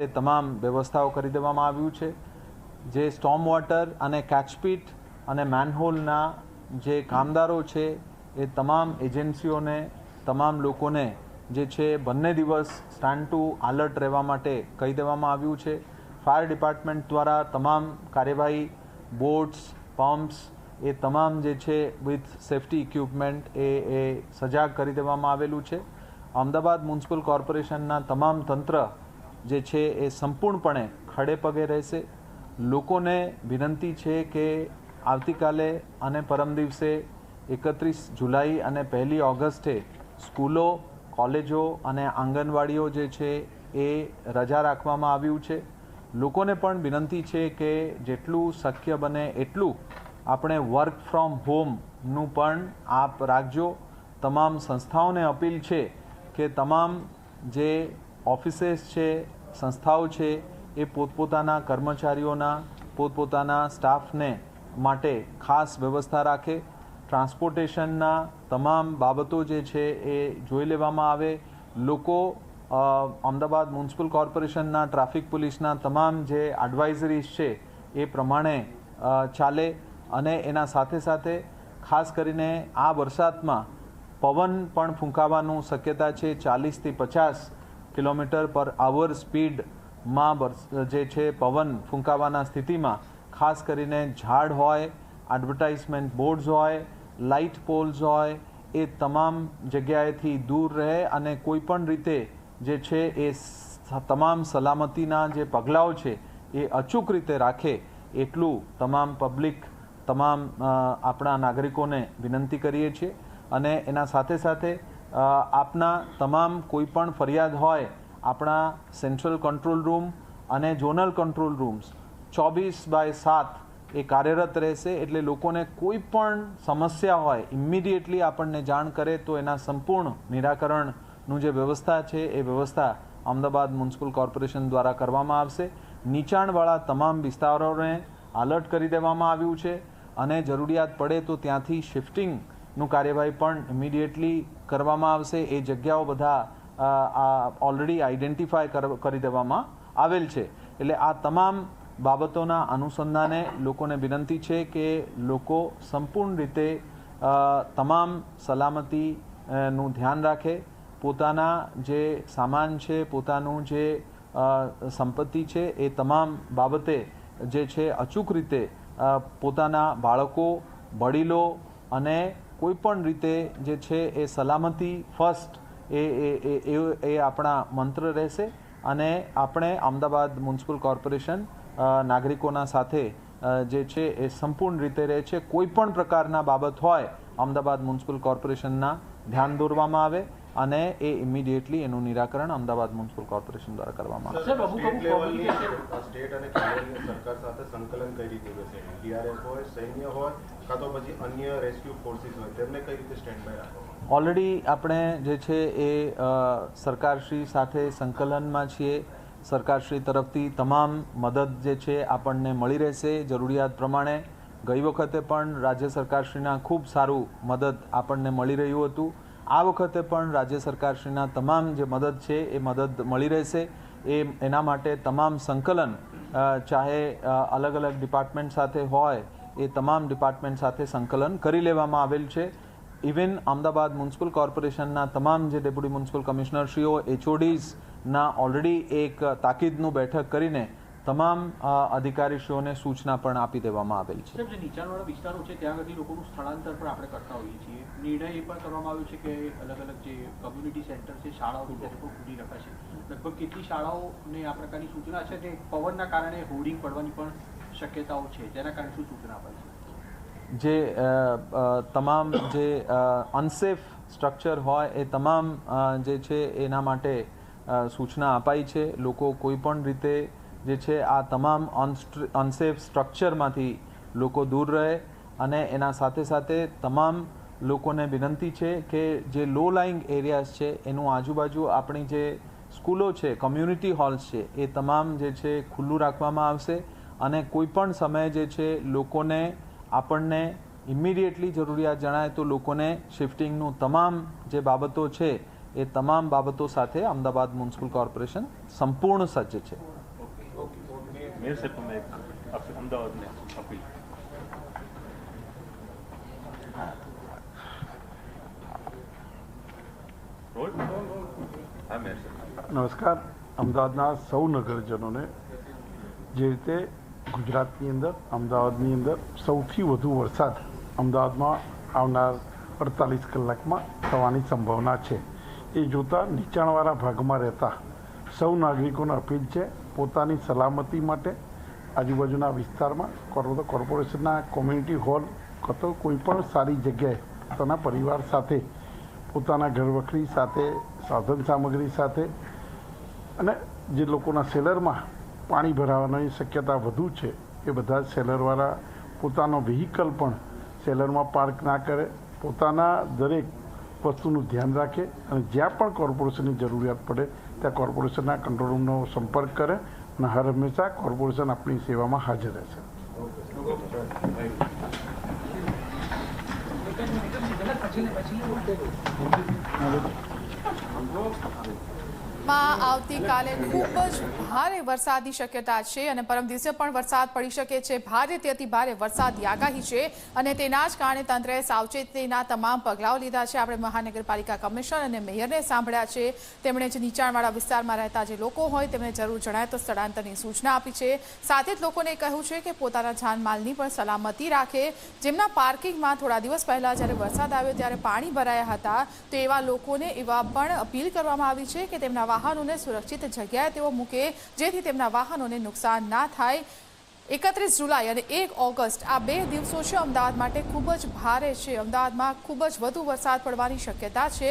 તે તમામ વ્યવસ્થાઓ કરી દેવામાં આવ્યું છે। જે સ્ટોર્મ વોટર અને કેચપીટ અને મેનહોલના જે કામદારો છે એ તમામ એજન્સીઓને તમામ લોકોને જે છે બંને દિવસ સ્ટેન્ડ ટુ એલર્ટ રહેવા માટે કહી દેવામાં આવ્યું છે। ફાયર ડિપાર્ટમેન્ટ દ્વારા તમામ કાર્યવાહી બોટ્સ પમ્પ્સ એ તમામ જે છે વિથ સેફ્ટી ઇક્વિપમેન્ટ એ સજાગ કરી દેવામાં આવેલું છે। અમદાવાદ મ્યુનિસિપલ કોર્પોરેશનના તમામ તંત્ર જે છે એ સંપૂર્ણપણે ખડે પગે રહેશે। લોકોને વિનંતી છે કે આવતીકાલે અને પરમ દિવસે 31 જુલાઈ અને 1 ઓગસ્ટે સ્કૂલો કોલેજો અને આંગણવાડીઓ જે છે એ રજા રાખવામાં આવ્યું છે। લોકોને પણ વિનંતી છે કે જેટલું શક્ય બને એટલું આપણે વર્ક ફ્રોમ હોમનું પણ આપ રાખજો। તમામ સંસ્થાઓને અપીલ છે કે તમામ જે ઓફિसेस છે સંસ્થાઓ છે એ પોતપોતાના કર્મચારીઓના પોતપોતાના સ્ટાફને માટે ખાસ વ્યવસ્થા રાખે। ટ્રાન્સપોર્ટેશનના તમામ બાબતો જે છે એ જોઈ લેવામાં આવે। લોકો અમદાવાદ મ્યુનિસિપલ કોર્પોરેશનના ટ્રાફિક પોલીસના તમામ જે એડવાઇઝરીઝ છે એ પ્રમાણે ચાલે અને એના સાથે સાથે ખાસ કરીને આ વરસાદમાં પવન પણ ફૂંકાવાનું શક્યતા છે। 40 થી 50 કિલોમીટર પર આવર સ્પીડમાં જે છે પવન ફૂંકાવાના સ્થિતિમાં ખાસ કરીને ઝાડ હોય એડવર્ટાઇઝમેન્ટ બોર્ડ્સ હોય લાઇટ પોલ્સ હોય એ તમામ જગ્યાએથી દૂર રહે અને કોઈપણ રીતે જે છે એ તમામ સલામતીના જે પગલાઓ છે એ અચૂક રીતે રાખે એટલું તમામ પબ્લિક તમામ આપણા નાગરિકોને વિનંતી કરીએ છીએ। અને એના સાથે સાથે આપના તમામ કોઈપણ ફરિયાદ હોય આપણા સેન્ટ્રલ કંટ્રોલ રૂમ અને ઝોનલ કંટ્રોલ રૂમ્સ 24/7 એ કાર્યરત રહેશે। એટલે લોકોને કોઈ પણ સમસ્યા હોય ઇમિડિયેટલી આપણને જાણ કરે તો એના સંપૂર્ણ નિરાકરણનું જે વ્યવસ્થા છે એ વ્યવસ્થા અમદાવાદ મ્યુનિસિપલ કોર્પોરેશન દ્વારા કરવામાં આવશે। નીચાણવાળા તમામ વિસ્તારોને એલર્ટ કરી દેવામાં આવ્યું છે અને જરૂરિયાત પડે તો ત્યાંથી શિફ્ટિંગનું કાર્યવાહી પણ ઇમિડિયેટલી કરવામાં આવશે। એ જગ્યાઓ બધા ઓલરેડી આઈડેન્ટિફાય કરી દેવામાં આવેલ છે। એટલે આ તમામ બાબતોના અનુસંધાને લોકોને વિનંતી છે કે લોકો સંપૂર્ણ રીતે તમામ સલામતીનું ધ્યાન રાખે। પોતાના જે સામાન છે પોતાનું જે સંપત્તિ છે એ તમામ બાબતે જે છે અચૂક રીતે પોતાના બાળકો વડીલો અને કોઈપણ રીતે જે છે એ સલામતી ફર્સ્ટ એ આપણા મંત્ર રહેશે અને આપણે અમદાવાદ મ્યુનિસિપલ કોર્પોરેશન નાગરિકોના સાથે જે છે એ સંપૂર્ણ રીતે રહે છે। કોઈપણ પ્રકારના બાબત હોય અમદાવાદ મ્યુનિસિપલ કોર્પોરેશનના ધ્યાન દોરવામાં આવે અને એ ઇમિડિયેટલી એનું નિરાકરણ અમદાવાદ મ્યુનિસિપલ કોર્પોરેશન દ્વારા કરવામાં આવે। સ્ટેટ અને કેન્દ્રની સરકાર સાથે સંકલન કઈ રીતે રહેશે? ડીઆરએફ હોય સૈન્ય હોય કાં તો પછી અન્ય રેસ્ક્યુ ફોર્સિસ હોય તેમને કઈ રીતે સ્ટેન્ડ બાય રાખો? ઓલરેડી આપણે જે છે એ સરકારશ્રી સાથે સંકલનમાં છીએ। સરકારશ્રી તરફથી તમામ મદદ જે છે આપણને મળી રહેશે જરૂરિયાત પ્રમાણે। ગઈ વખતે પણ રાજ્ય સરકારશ્રીના ખૂબ સારું મદદ આપણને મળી રહ્યું હતું। આ વખતે પણ રાજ્ય સરકારશ્રીના તમામ જે મદદ છે એ મદદ મળી રહેશે। એના માટે તમામ સંકલન ચાહે અલગ અલગ ડિપાર્ટમેન્ટ સાથે હોય એ તમામ ડિપાર્ટમેન્ટ સાથે સંકલન કરી લેવામાં આવેલ છે। ઇવન અમદાવાદ મ્યુનિસિપલ કોર્પોરેશનના તમામ જે ડેપ્યુટી મ્યુનિસિપલ કમિશનરશ્રીઓ HODsના ઓલરેડી એક તાકીદનું બેઠક કરીને તમામ અધિકારીશ્રીઓને સૂચના પણ આપી દેવામાં આવેલ છે। જે નીચાણવાળા વિસ્તારો છે ત્યાં આગળ લોકોનું સ્થળાંતર પણ આપણે કરતા હોઈએ છીએ। નિર્ણય એ પણ કરવામાં આવ્યો છે કે અલગ અલગ જે કમ્યુનિટી સેન્ટર છે શાળાઓ છે તેને પણ ખુલ્લી રખાશે। લગભગ કેટલી શાળાઓને આ પ્રકારની સૂચના છે અને પવનના કારણે હોર્ડિંગ પડવાની પણ શક્યતાઓ છે તેના કારણે શું સૂચના અપાઈ છે? જે તમામ જે અનસેફ સ્ટ્રક્ચર હોય એ તમામ જે છે એના માટે સૂચના અપાઈ છે। લોકો કોઈપણ રીતે જે છે આ તમામ અનસેફ સ્ટ્રક્ચરમાંથી લોકો દૂર રહે અને એના સાથે સાથે તમામ લોકોને વિનંતી છે કે જે લો લાઇંગ એરિયાઝ છે એનું આજુબાજુ આપણી જે સ્કૂલો છે કમ્યુનિટી હોલ્સ છે એ તમામ જે છે ખુલ્લું રાખવામાં આવશે અને કોઈપણ સમયે જે છે લોકોને આપણને ઇમિડિયેટલી જરૂરિયાત જણાય તો લોકોને શિફ્ટિંગનું તમામ જે બાબતો છે એ તમામ બાબતો સાથે અમદાવાદ મ્યુનિસિપલ કોર્પોરેશન સંપૂર્ણ સજ્જ છે. मेयर साहब मैं एक अहमदाबाद में अपील નમસ્કાર. અમદાવાદના સૌ નગરજનોને જે રીતે ગુજરાતની અંદર અમદાવાદની અંદર સૌથી વધુ વરસાદ અમદાવાદમાં આવનાર 48 કલાકમાં થવાની સંભાવના છે એ જોતાં નીચાણવાળા ભાગમાં રહેતા સૌ નાગરિકોને અપીલ છે પોતાની સલામતી માટે આજુબાજુના વિસ્તારમાં કોર્પોરેશનના કોમ્યુનિટી હોલ તો કોઈ પણ સારી જગ્યાએ પોતાના પરિવાર સાથે પોતાના ઘરવખરી સાથે સાધન સામગ્રી સાથે અને જે લોકોના સેલરમાં પાણી ભરાવાની શક્યતા વધુ છે એ બધા સેલરવાળા પોતાનો વ્હીકલ પણ સેલરમાં પાર્ક ના કરે, પોતાના દરેક વસ્તુનું ધ્યાન રાખે અને જ્યાં પણ કોર્પોરેશનની જરૂરિયાત પડે ત્યાં કોર્પોરેશનના કંટ્રોલ રૂમનો સંપર્ક કરે અને હર હંમેશા કોર્પોરેશન આપણી સેવામાં હાજર રહેશે. માં આવતીકાલે ખૂબ જ ભારે વરસાદની શક્યતા છે અને પરમ દિવસે પણ વરસાદ પડી શકે છે. ભારેથી અતિ ભારે વરસાદની આગાહી છે અને તેના જ કારણે તંત્રએ સાવચેતીના તમામ પગલાઓ લીધા છે. આપણે મહાનગરપાલિકા કમિશનર અને મેયરને સાંભળ્યા છે. તેમણે જે નીચાણવાળા વિસ્તારમાં રહેતા જે લોકો હોય તેમને જરૂર જણાય તો સ્થળાંતરની સૂચના આપી છે. સાથે જ લોકોને કહ્યું છે કે પોતાના જાનમાલની પણ સલામતી રાખે. જેમના પાર્કિંગમાં થોડા દિવસ પહેલાં જ્યારે વરસાદ આવ્યો ત્યારે પાણી ભરાયા હતા તો એવા લોકોને એવા પણ અપીલ કરવામાં આવી છે કે તેમના વાહનોને સુરક્ષિત જગ્યાએ તેઓ મૂકે જેથી તેમના વાહનોને નુકસાન ના થાય. 31 જુલાઈ અને 1 ઓગસ્ટ આ 2 દિવસો છે અમદાવાદ માટે ખૂબ જ ભારે છે. અમદાવાદમાં ખૂબ જ વધુ વરસાદ પડવાની શક્યતા છે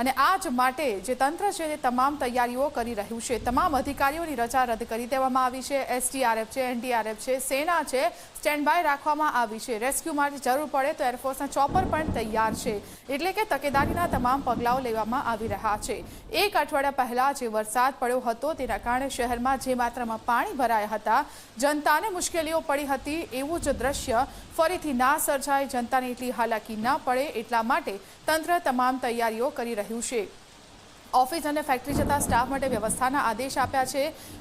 અને આ જ માટે જે તંત્ર છે તે તમામ તૈયારીઓ કરી રહ્યું છે. તમામ અધિકારીઓની રજા રદ કરી દેવામાં આવી છે. SDRF છે, NDRF છે, સેના છે, સ્ટેન્ડ બાય રાખવામાં આવી છે. રેસ્ક્યુ માટે જરૂર પડે તો એરફોર્સના ચોપર પણ તૈયાર છે. એટલે કે તકેદારીના તમામ પગલાઓ લેવામાં આવી રહ્યા છે. 1 અઠવાડિયા પહેલા જે વરસાદ પડ્યો હતો તેના કારણે શહેરમાં જે માત્રામાં પાણી ભરાયા હતા, જનતાને મુશ્કેલીઓ પડી હતી, એવું જ દ્રશ્ય ફરીથી ના સર્જાય, જનતાને એટલી હાલાકી ના પડે એટલા માટે તંત્ર તમામ તૈયારીઓ કરી રહ્યું છે. ઓફિસ અને ફેક્ટરી જતા સ્ટાફ માટે વ્યવસ્થાના આદેશ આપ્યા છે.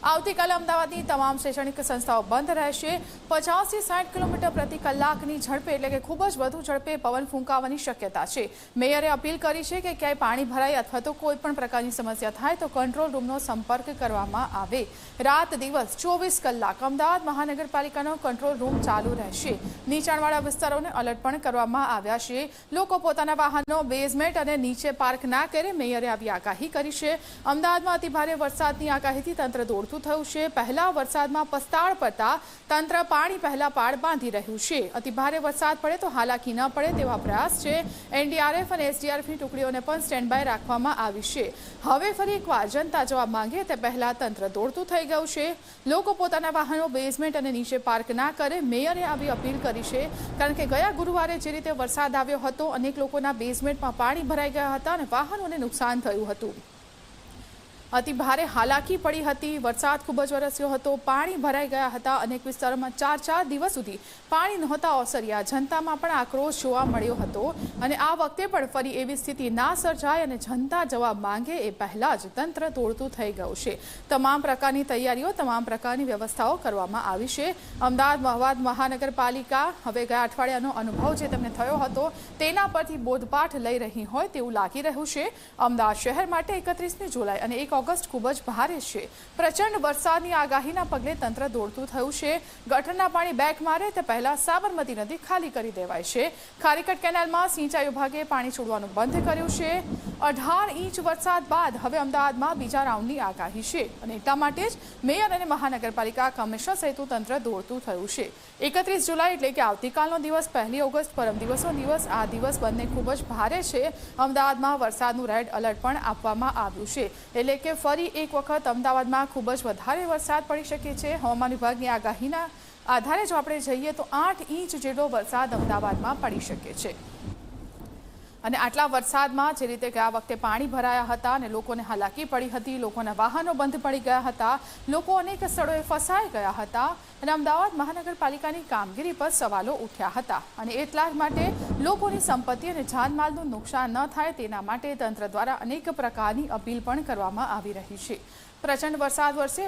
આવતીકાલે અમદાવાદની તમામ શૈક્ષણિક સંસ્થાઓ બંધ રહેશે. 50 થી 60 કિલોમીટર પ્રતિ કલાકની ઝડપે એટલે કે ખૂબ જ વધુ ઝડપે પવન ફૂંકાવાની શક્યતા છે. મેયરે અપીલ કરી છે કે ક્યાંય પાણી ભરાય અથવા તો કોઈ પણ પ્રકારની સમસ્યા થાય તો કંટ્રોલ રૂમનો સંપર્ક કરવામાં આવે. રાત દિવસ 24 કલાક અમદાવાદ મહાનગરપાલિકાનો કંટ્રોલ રૂમ ચાલુ રહેશે. નીચાણવાળા વિસ્તારોને એલર્ટ પણ કરવામાં આવ્યા છે. લોકો પોતાના વાહનો બેઝમેન્ટ અને નીચે પાર્ક ના કરે. મેયરે આવી આગાહી કરી છે. અમદાવાદમાં અતિભારે વરસાદની આગાહીથી તંત્ર દોડતું થયું છે. પહેલા વરસાદમાં પસ્તાળ પડતા તંત્ર પાણી પહેલા પાડ બાંધી રહ્યું છે. અતિભારે વરસાદ પડે તો હાલાકી ન પડે તેવા પ્રયાસ છે. NDRF અને SDRFની ટુકડીઓને પણ સ્ટેન્ડ બાય રાખવામાં આવી છે. હવે ફરી એકવાર જનતા જવાબ માંગે તે પહેલા તંત્ર દોડતું થઈ ગયું છે. લોકો પોતાના વાહનો બેઝમેન્ટ અને નીચે પાર્ક ના કરે. મેયરે આવી અપીલ કરી છે કારણ કે ગયા ગુરુવારે જે રીતે વરસાદ આવ્યો હતો અનેક લોકોના બેઝમેન્ટમાં પાણી ભરાઈ ગયા હતા અને વાહનોને નુકસાન થયું હતું. અતિ ભારે હાલાકી પડી હતી. વરસાદ ખૂબ જ વરસ્યો હતો. પાણી ભરાઈ ગયા હતા. અનેક વિસ્તારોમાં 4 દિવસ સુધી પાણી નહોતા ઓસર્યા. જનતામાં પણ આક્રોશ જોવા મળ્યો હતો અને આ વખતે પણ ફરી એવી સ્થિતિ ના સર્જાય અને જનતા જવાબ માંગે એ પહેલાં જ તંત્ર દોડતું થઈ ગયું છે. તમામ પ્રકારની તૈયારીઓ, તમામ પ્રકારની વ્યવસ્થાઓ કરવામાં આવી છે. અમદાવાદ મહાનગરપાલિકા હવે ગયા અઠવાડિયાનો અનુભવ જે તેમને થયો હતો તેના પરથી બોધપાઠ લઈ રહી હોય તેવું લાગી રહ્યું છે. અમદાવાદ શહેર માટે 31 જુલાઈ અને 1 ઓગસ્ટ ખૂબ જ ભારે છે. પ્રચંડ વરસાદની આગાહીના પગલે તંત્ર દોડતું થયું છે. ગટરના પાણી બેક મારે તે પહેલા સાબરમતી નદી ખાલી કરી દેવાય છે. ખારીકટ કેનાલમાં સિંચાઈ વિભાગે પાણી છોડવાનું બંધ કર્યું છે. 18 ઇંચ વરસાદ બાદ હવે અમદાવાદમાં બીજા રાઉન્ડની આગાહી છે અને એટલા માટે જ મેયર અને મહાનગરપાલિકા કમિશનર સહિતનું તંત્ર દોડતું થયું છે. 31 જુલાઈ એટલે કે આવતીકાલનો દિવસ, 1 ઓગસ્ટ પરમ દિવસનો દિવસ, આ દિવસ બંને ખૂબ જ ભારે છે. અમદાવાદમાં વરસાદનું રેડ એલર્ટ પણ આપવામાં આવ્યું છે. એટલે કે ફરી એક વખત અમદાવાદમાં ખૂબ જ વધારે વરસાદ પડી શકે છે. હવામાન વિભાગની આગાહીના આધારે જો આપણે જઈએ તો 8 ઇંચ જેટલો વરસાદ અમદાવાદમાં પડી શકે છે. અને આટલા વરસાદમાં જે રીતે ગયા વખતે પાણી ભરાયા હતા અને લોકોને હાલાકી પડી હતી, લોકોના વાહનો બંધ પડી ગયા હતા, લોકો અનેક સ્થળોએ ફસાઈ ગયા હતા અને અમદાવાદ મહાનગરપાલિકાની કામગીરી પર સવાલો ઉઠ્યા હતા અને એટલા જ માટે લોકોની સંપત્તિ અને જાનમાલનું નુકસાન ન થાય તેના માટે તંત્ર દ્વારા અનેક પ્રકારની અપીલ પણ કરવામાં આવી રહી છે. પ્રચંડ વરસાદ વરસે